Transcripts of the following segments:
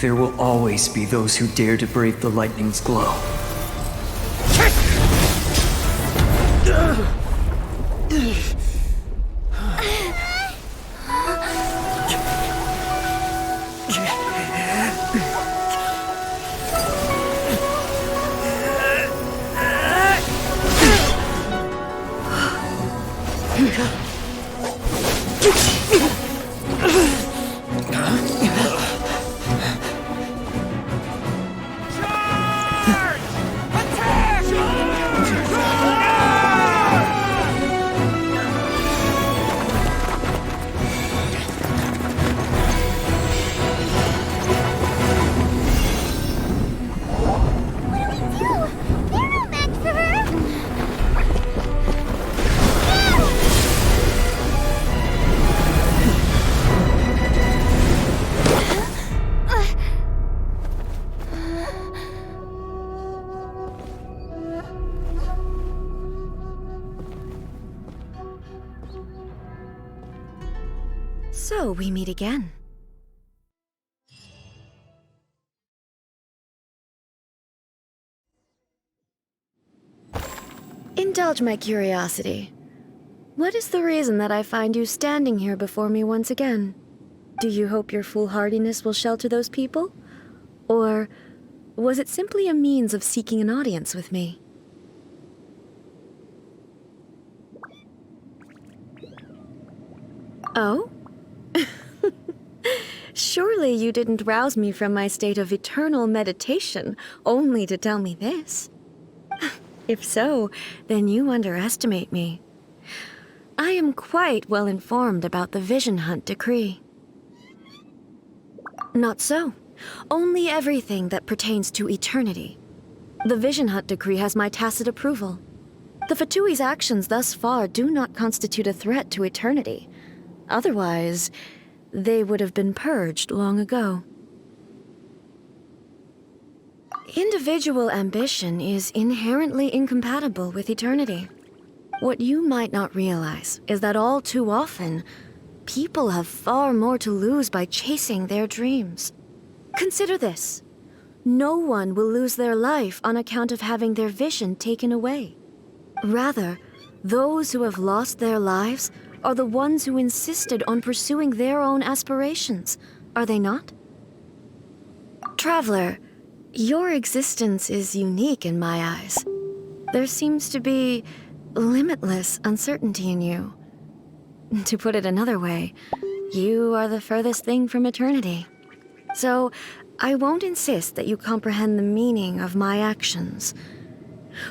There will always be those who dare to brave the lightning's glow. So we meet again. Indulge my curiosity. What is the reason that I find you standing here before me once again? Do you hope your foolhardiness will shelter those people? Or was it simply a means of seeking an audience with me? Oh? Surely you didn't rouse me from my state of eternal meditation only to tell me this. If so, then you underestimate me. I am quite well informed about the Vision Hunt decree. Not so. Only everything that pertains to eternity. The Vision Hunt decree has my tacit approval. The Fatui's actions thus far do not constitute a threat to eternity. Otherwise, they would have been purged long ago. Individual ambition is inherently incompatible with eternity. What you might not realize is that all too often, people have far more to lose by chasing their dreams. Consider this. No one will lose their life on account of having their vision taken away. Rather, those who have lost their lives are the ones who insisted on pursuing their own aspirations, are they not? Traveler, your existence is unique in my eyes. There seems to be limitless uncertainty in you. To put it another way, you are the furthest thing from eternity. So, I won't insist that you comprehend the meaning of my actions.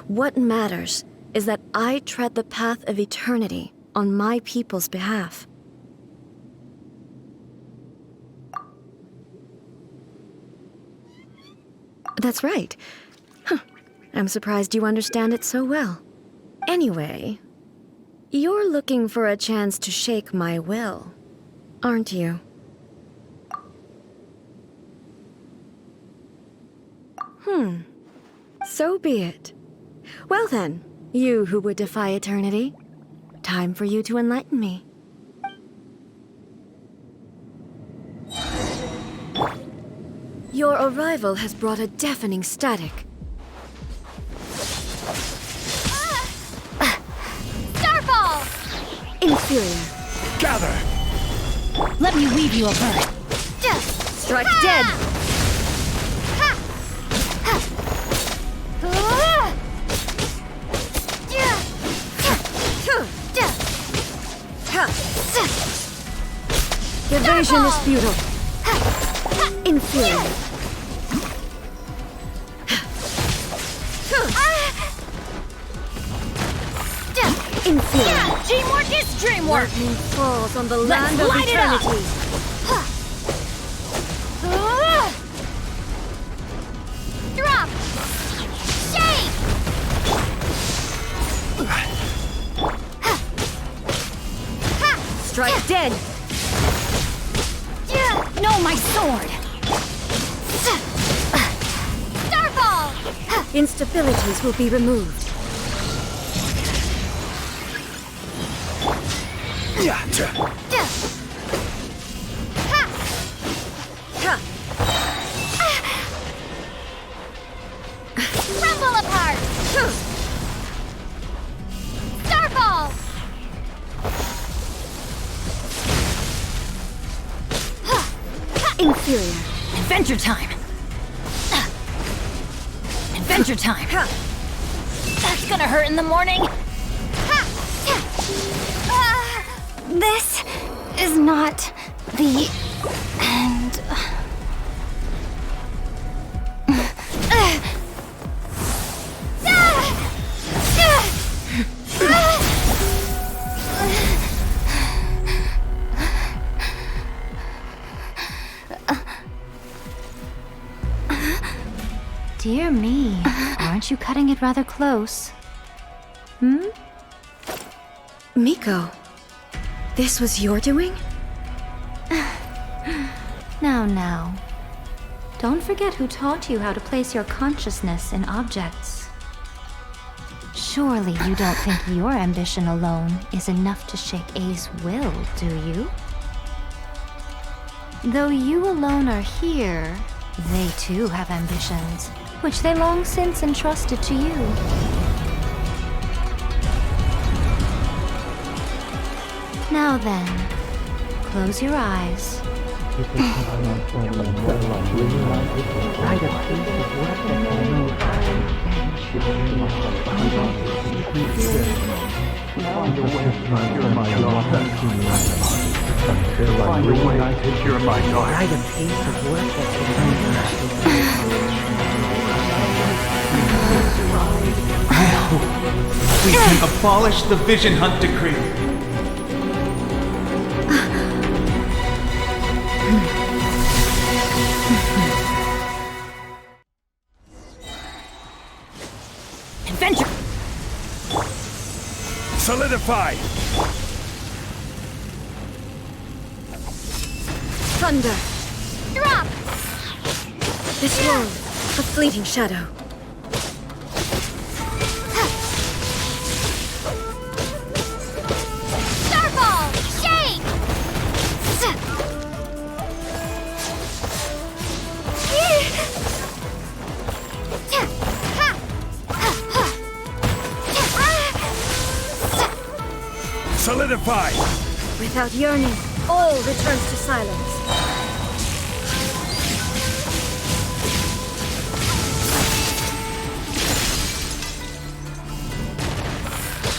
What matters is that I tread the path of eternity on my people's behalf. That's right. Huh. I'm surprised you understand it so well. Anyway, you're looking for a chance to shake my will, aren't you? So be it. Well then, you who would defy eternity, time for you to enlighten me. Your arrival has brought a deafening static. Starfall! Inferior. Gather! Let me weave you a bird. Strike dead! Evasion is futile. Inferior. Inferior. Teamwork is dreamwork! Lightning falls on the land of light it up. eternity. Drop! Shake! Strike dead! No, my sword! Starfall! Instabilities will be removed. superior. Adventure time! Adventure time! That's gonna hurt in the morning! This is not the end. Dear me, aren't you cutting it rather close? Miko, this was your doing? Now. Don't forget who taught you how to place your consciousness in objects. Surely you don't think your ambition alone is enough to shake A's will, do you? Though you alone are here, they too have ambitions, which they long since entrusted to you. Now then, close your eyes. We can abolish the Vision Hunt Decree. Adventure! Solidify! Thunder! Drop! This world, a fleeting shadow. Starball! Shake! Solidify! Without yearning, all returns to silence.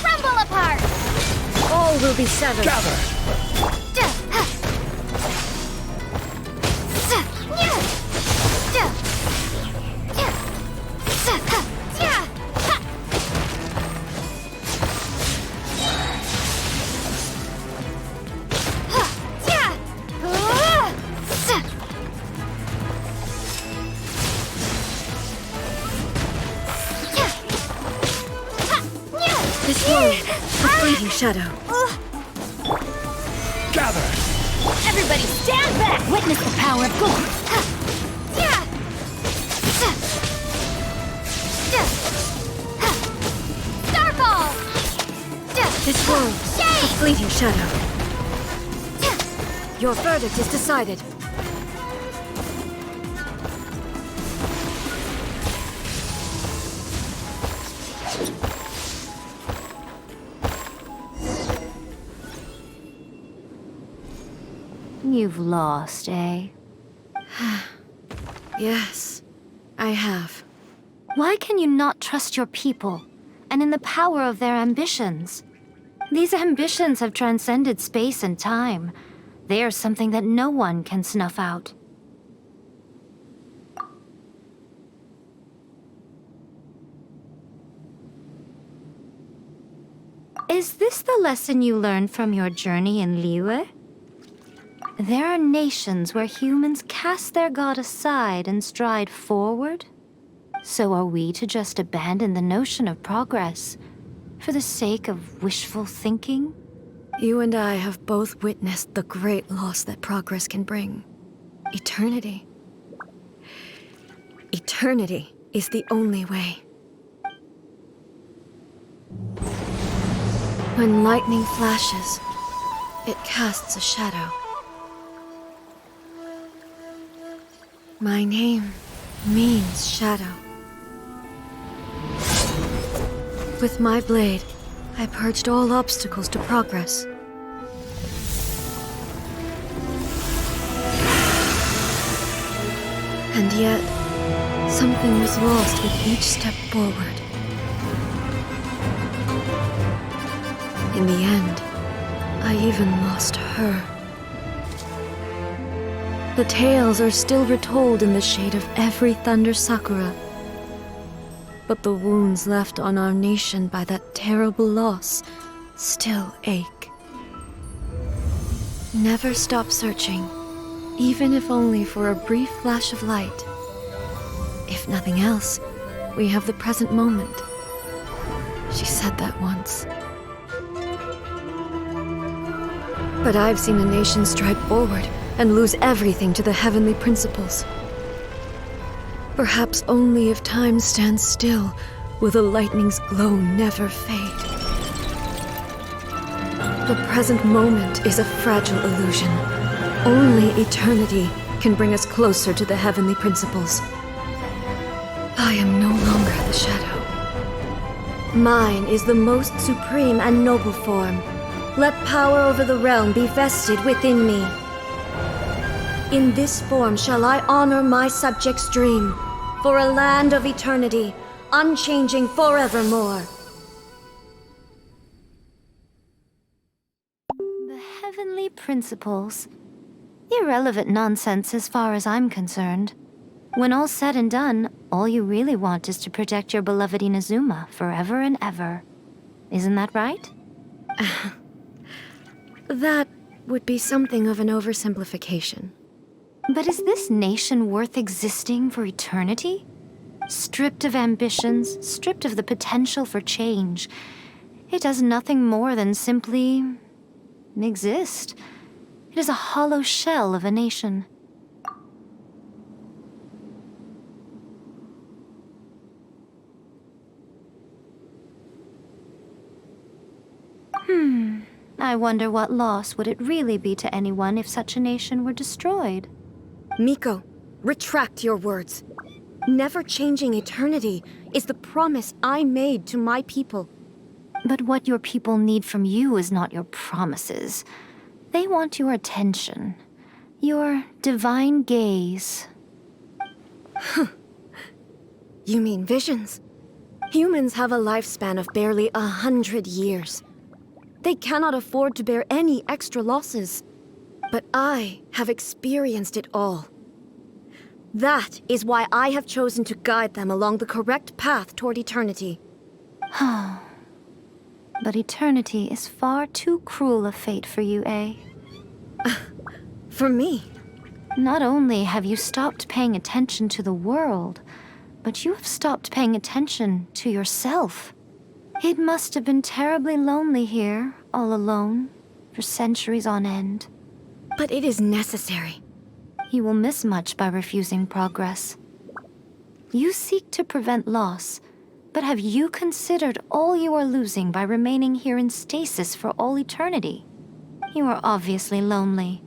Crumble apart! All will be severed. Gather! This world, a fleeting shadow. Gather! Everybody stand back! Witness the power of God! Starball! This world, a fleeting shadow. Your verdict is decided. You've lost, eh? Yes, I have. Why can you not trust your people, and in the power of their ambitions? These ambitions have transcended space and time. They are something that no one can snuff out. Is this the lesson you learned from your journey in Liyue? There are nations where humans cast their god aside and stride forward. So are we to just abandon the notion of progress for the sake of wishful thinking? You and I have both witnessed the great loss that progress can bring. Eternity. Eternity is the only way. When lightning flashes, it casts a shadow. My name means shadow. With my blade, I purged all obstacles to progress. And yet, something was lost with each step forward. In the end, I even lost her. The tales are still retold in the shade of every Thunder Sakura. But the wounds left on our nation by that terrible loss still ache. Never stop searching, even if only for a brief flash of light. If nothing else, we have the present moment. She said that once. But I've seen a nation stride forward and lose everything to the heavenly principles. Perhaps only if time stands still will the lightning's glow never fade. The present moment is a fragile illusion. Only eternity can bring us closer to the heavenly principles. I am no longer the shadow. Mine is the most supreme and noble form. Let power over the realm be vested within me. In this form shall I honor my subjects' dream, for a land of eternity, unchanging forevermore. The heavenly principles. Irrelevant nonsense as far as I'm concerned. When all's said and done, all you really want is to protect your beloved Inazuma forever and ever. Isn't that right? That would be something of an oversimplification. But is this nation worth existing for eternity? Stripped of ambitions, stripped of the potential for change, it does nothing more than simply exist. It is a hollow shell of a nation. I wonder what loss would it really be to anyone if such a nation were destroyed? Miko, retract your words. Never changing eternity is the promise I made to my people. But what your people need from you is not your promises. They want your attention. Your divine gaze. You mean visions? Humans have a lifespan of barely 100 years. They cannot afford to bear any extra losses. But I have experienced it all. That is why I have chosen to guide them along the correct path toward eternity. But eternity is far too cruel a fate for you, eh? For me? Not only have you stopped paying attention to the world, but you have stopped paying attention to yourself. It must have been terribly lonely here, all alone, for centuries on end. But it is necessary. You will miss much by refusing progress. You seek to prevent loss, but have you considered all you are losing by remaining here in stasis for all eternity? You are obviously lonely,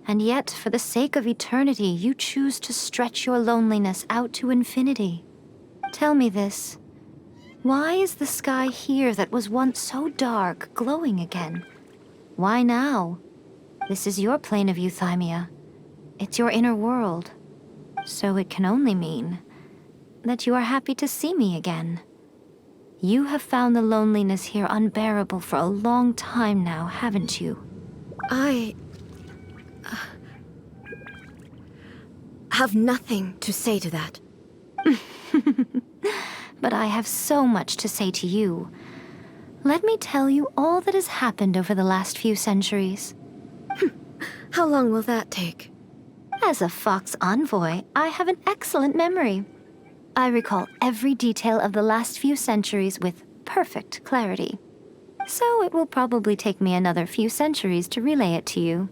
and yet for the sake of eternity you choose to stretch your loneliness out to infinity. Tell me this. Why is the sky here that was once so dark glowing again? Why now? This is your plane of euthymia. It's your inner world. So it can only mean that you are happy to see me again. You have found the loneliness here unbearable for a long time now, haven't you? I have nothing to say to that. But I have so much to say to you. Let me tell you all that has happened over the last few centuries. How long will that take? As a Fox envoy, I have an excellent memory. I recall every detail of the last few centuries with perfect clarity. So it will probably take me another few centuries to relay it to you.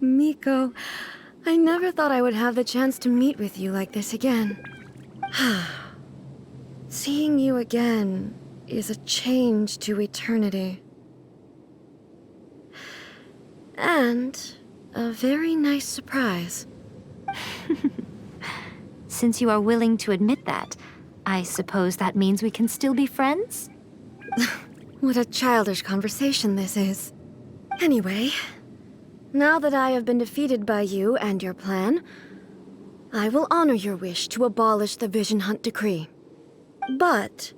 Miko, I never thought I would have the chance to meet with you like this again. Seeing you again is a change to eternity. And a very nice surprise. Since you are willing to admit that, I suppose that means we can still be friends? What a childish conversation this is. Anyway, now that I have been defeated by you and your plan, I will honor your wish to abolish the Vision Hunt Decree. But,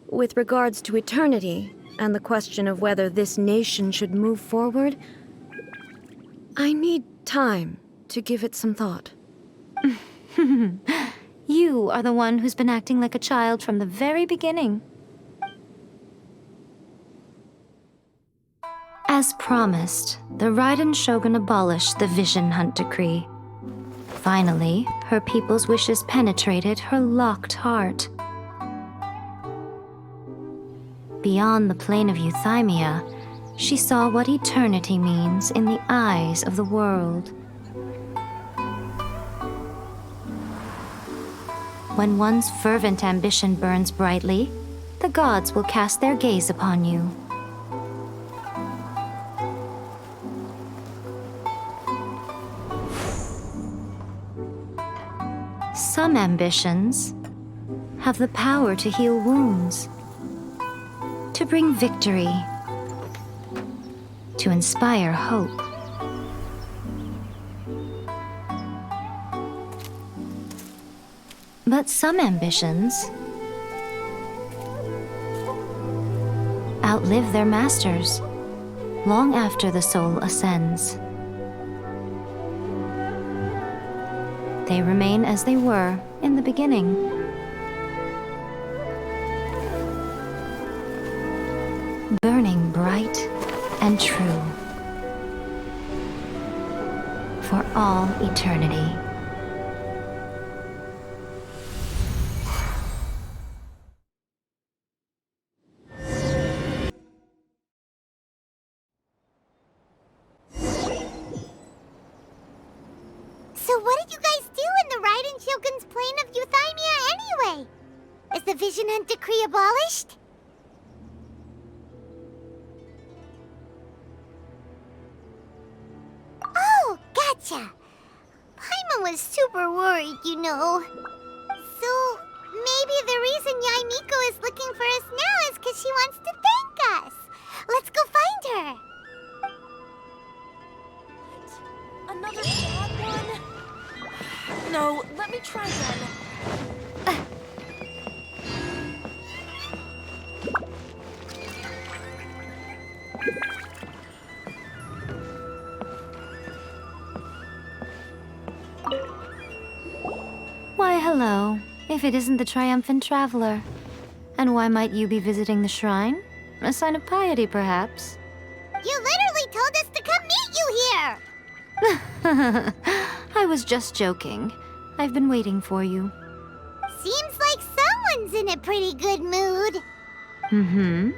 with regards to eternity and the question of whether this nation should move forward, I need time to give it some thought. You are the one who's been acting like a child from the very beginning. As promised, the Raiden Shogun abolished the Vision Hunt Decree. Finally, her people's wishes penetrated her locked heart. Beyond the plane of euthymia, she saw what eternity means in the eyes of the world. When one's fervent ambition burns brightly, the gods will cast their gaze upon you. Some ambitions have the power to heal wounds, to bring victory, to inspire hope. But some ambitions outlive their masters long after the soul ascends. They remain as they were in the beginning. Burning bright and true for all eternity. So what did you guys do in the Raiden Shogun's plane of euthymia anyway? Is the Vision Hunt Decree abolished? Oh, gotcha. Paimon was super worried, you know. So, maybe the reason Yaimiko is looking for us now is because she wants to thank us. Let's go find her. Another bad one? No, let me try again. Why, hello, if it isn't the triumphant traveler. And why might you be visiting the shrine? A sign of piety, perhaps? You literally told us to come meet you here! I was just joking. I've been waiting for you. Seems like someone's in a pretty good mood. Mm-hmm.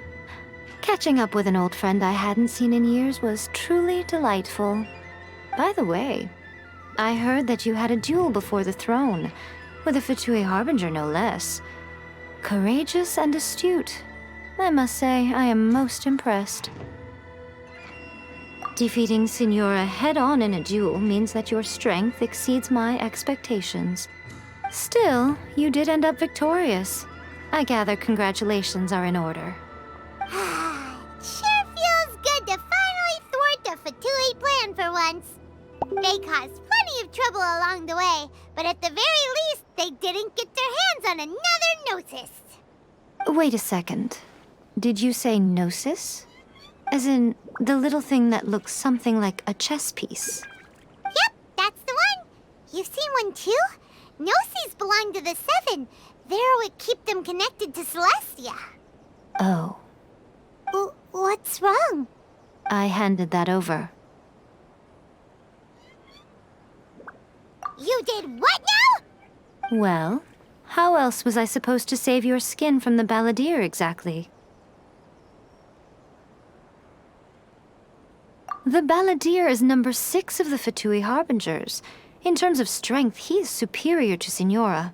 Catching up with an old friend I hadn't seen in years was truly delightful. By the way, I heard that you had a duel before the throne, with a Fatui Harbinger no less. Courageous and astute. I must say, I am most impressed. Defeating Signora head-on in a duel means that your strength exceeds my expectations. Still, you did end up victorious. I gather congratulations are in order. Sure feels good to finally thwart the Fatui plan for once. They caused plenty of trouble along the way, but at the very least, they didn't get their hands on another Gnosis. Wait a second. Did you say Gnosis? As in, the little thing that looks something like a chess piece? Yep, that's the one. You've seen one too? Gnosis belong to the Seven. They're what keep them connected to Celestia. Oh. What's wrong? I handed that over. You did what now? Well, how else was I supposed to save your skin from the balladeer exactly? The balladeer is number 6 of the Fatui Harbingers. In terms of strength, he is superior to Signora.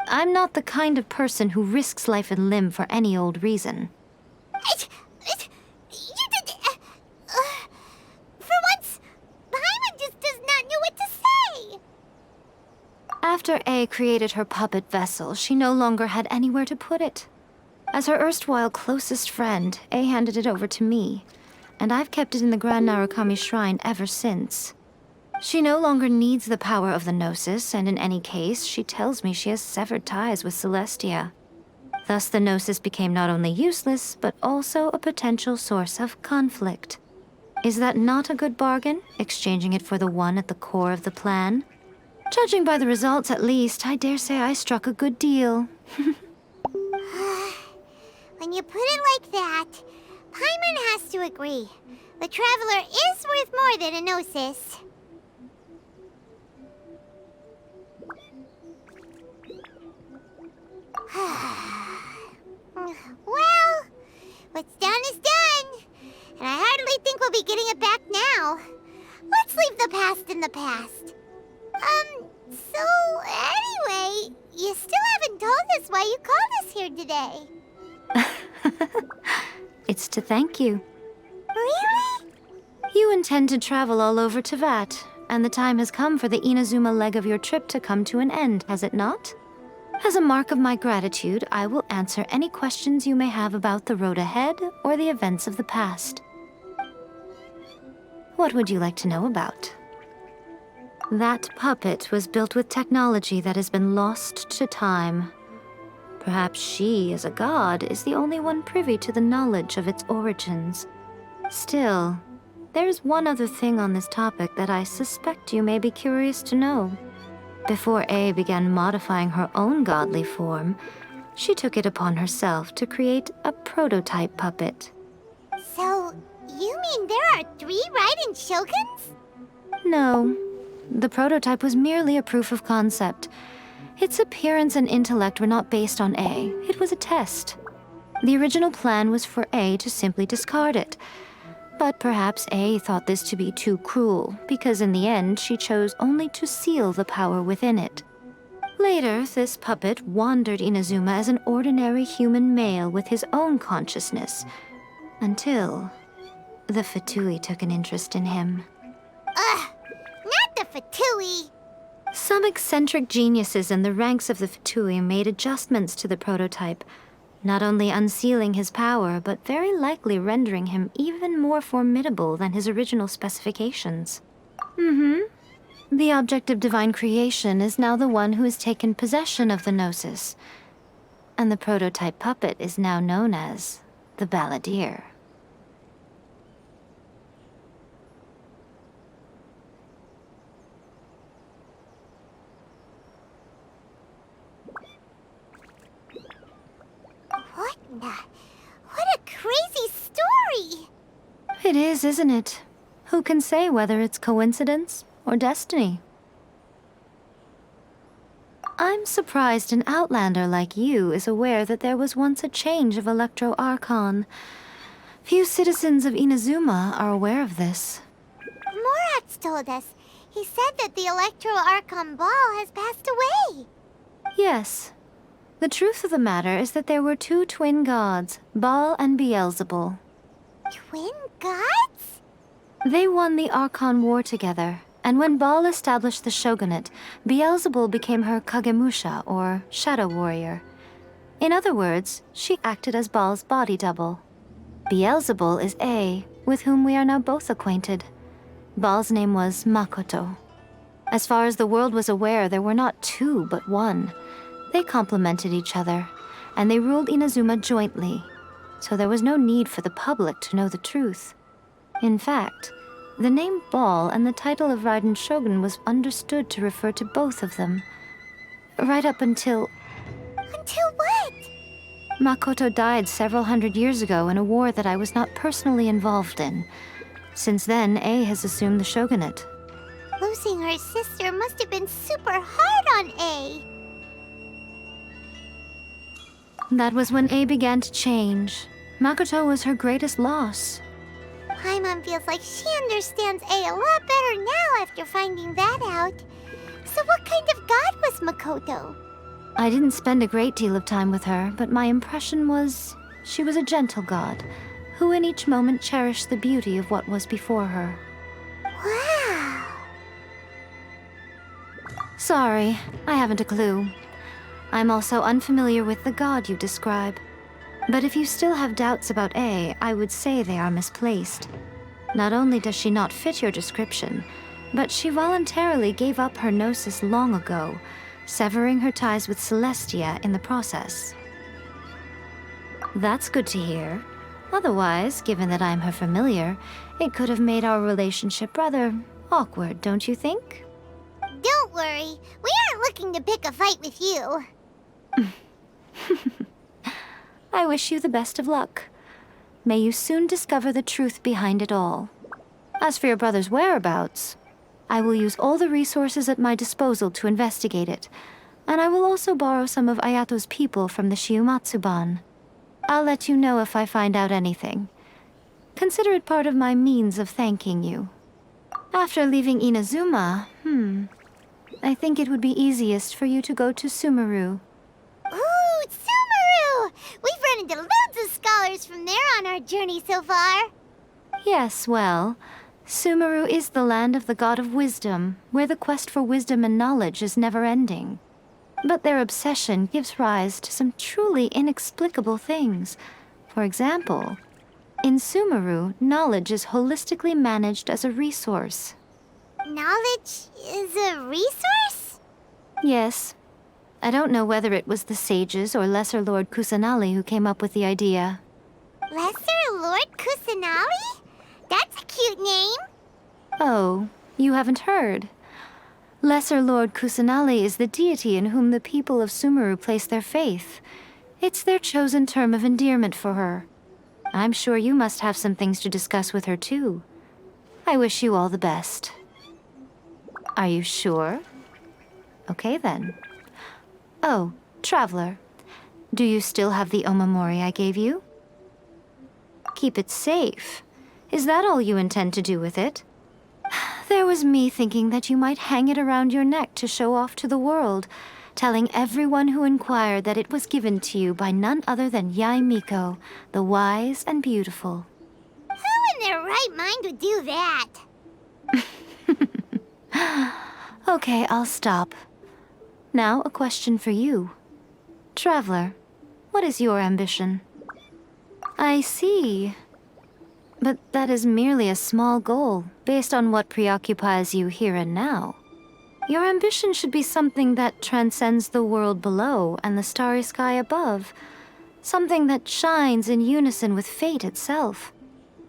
I'm not the kind of person who risks life and limb for any old reason. You did... for once, Paimon just does not know what to say. After A created her puppet vessel, she no longer had anywhere to put it. As her erstwhile closest friend, A handed it over to me. and I've kept it in the Grand Narukami Shrine ever since. She no longer needs the power of the Gnosis, and in any case, she tells me she has severed ties with Celestia. Thus, the Gnosis became not only useless, but also a potential source of conflict. Is that not a good bargain, exchanging it for the one at the core of the plan? Judging by the results, at least, I dare say I struck a good deal. When you put it like that, Paimon has to agree. The Traveler is worth more than a Gnosis. Well, what's done is done. And I hardly think we'll be getting it back now. Let's leave the past in the past. So anyway, you still haven't told us why you called us here today. It's to thank you. Really? You intend to travel all over Teyvat, and the time has come for the Inazuma leg of your trip to come to an end, has it not? As a mark of my gratitude, I will answer any questions you may have about the road ahead or the events of the past. What would you like to know about? That puppet was built with technology that has been lost to time. Perhaps she, as a god, is the only one privy to the knowledge of its origins. Still, there is one other thing on this topic that I suspect you may be curious to know. Before A began modifying her own godly form, she took it upon herself to create a prototype puppet. So, you mean there are 3 Raiden Shoguns? No, the prototype was merely a proof of concept. Its appearance and intellect were not based on A. It was a test. The original plan was for A to simply discard it. But perhaps A thought this to be too cruel, because in the end she chose only to seal the power within it. Later, this puppet wandered Inazuma as an ordinary human male with his own consciousness, until the Fatui took an interest in him. Ugh, not the Fatui! Some eccentric geniuses in the ranks of the Fatui made adjustments to the prototype, not only unsealing his power, but very likely rendering him even more formidable than his original specifications. The object of divine creation is now the one who has taken possession of the Gnosis, and the prototype puppet is now known as the Balladeer. What a crazy story! It is, isn't it? Who can say whether it's coincidence or destiny? I'm surprised an outlander like you is aware that there was once a change of Electro Archon. Few citizens of Inazuma are aware of this. Morat's told us. He said that the Electro Archon Ball has passed away. Yes. The truth of the matter is that there were 2 twin gods, Baal and Beelzebul. Twin gods? They won the Archon War together, and when Baal established the shogunate, Beelzebul became her Kagemusha, or shadow warrior. In other words, she acted as Baal's body double. Beelzebul is A, with whom we are now both acquainted. Baal's name was Makoto. As far as the world was aware, there were not 2, but 1. They complemented each other, and they ruled Inazuma jointly, so there was no need for the public to know the truth. In fact, the name Baal and the title of Raiden Shogun was understood to refer to both of them. Right up until... Until what? Makoto died several hundred years ago in a war that I was not personally involved in. Since then, A has assumed the shogunate. Losing her sister must have been super hard on A. That was when A began to change. Makoto was her greatest loss. Paimon feels like she understands A a lot better now after finding that out. So what kind of god was Makoto? I didn't spend a great deal of time with her, but my impression was she was a gentle god, who in each moment cherished the beauty of what was before her. Wow. Sorry, I haven't a clue. I'm also unfamiliar with the god you describe. But if you still have doubts about A, I would say they are misplaced. Not only does she not fit your description, but she voluntarily gave up her gnosis long ago, severing her ties with Celestia in the process. That's good to hear. Otherwise, given that I'm her familiar, it could have made our relationship rather awkward, don't you think? Don't worry, we aren't looking to pick a fight with you. I wish you the best of luck. May you soon discover the truth behind it all. As for your brother's whereabouts, I will use all the resources at my disposal to investigate it, and I will also borrow some of Ayato's people from the Shiumatsuban. I'll let you know if I find out anything. Consider it part of my means of thanking you. After leaving Inazuma, I think it would be easiest for you to go to Sumeru. Ooh, Sumeru! We've run into loads of scholars from there on our journey so far. Yes, well, Sumeru is the land of the god of wisdom, where the quest for wisdom and knowledge is never-ending. But their obsession gives rise to some truly inexplicable things. For example, in Sumeru, knowledge is holistically managed as a resource. Knowledge is a resource? Yes. I don't know whether it was the sages or Lesser Lord Kusanali who came up with the idea. Lesser Lord Kusanali? That's a cute name. Oh, you haven't heard. Lesser Lord Kusanali is the deity in whom the people of Sumeru place their faith. It's their chosen term of endearment for her. I'm sure you must have some things to discuss with her too. I wish you all the best. Are you sure? Okay then. Oh, Traveler, do you still have the omamori I gave you? Keep it safe. Is that all you intend to do with it? There was me thinking that you might hang it around your neck to show off to the world, telling everyone who inquired that it was given to you by none other than Yae Miko, the wise and beautiful. Who in their right mind would do that? Okay, I'll stop. Now, a question for you. Traveler, what is your ambition? I see. But that is merely a small goal, based on what preoccupies you here and now. Your ambition should be something that transcends the world below and the starry sky above. Something that shines in unison with fate itself.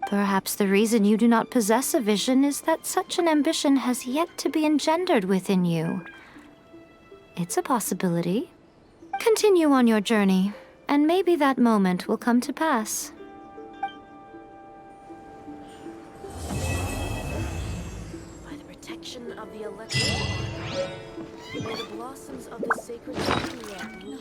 Perhaps the reason you do not possess a vision is that such an ambition has yet to be engendered within you. It's a possibility. Continue on your journey, and maybe that moment will come to pass. By the protection of the electrical armor, may the blossoms of the sacred Armor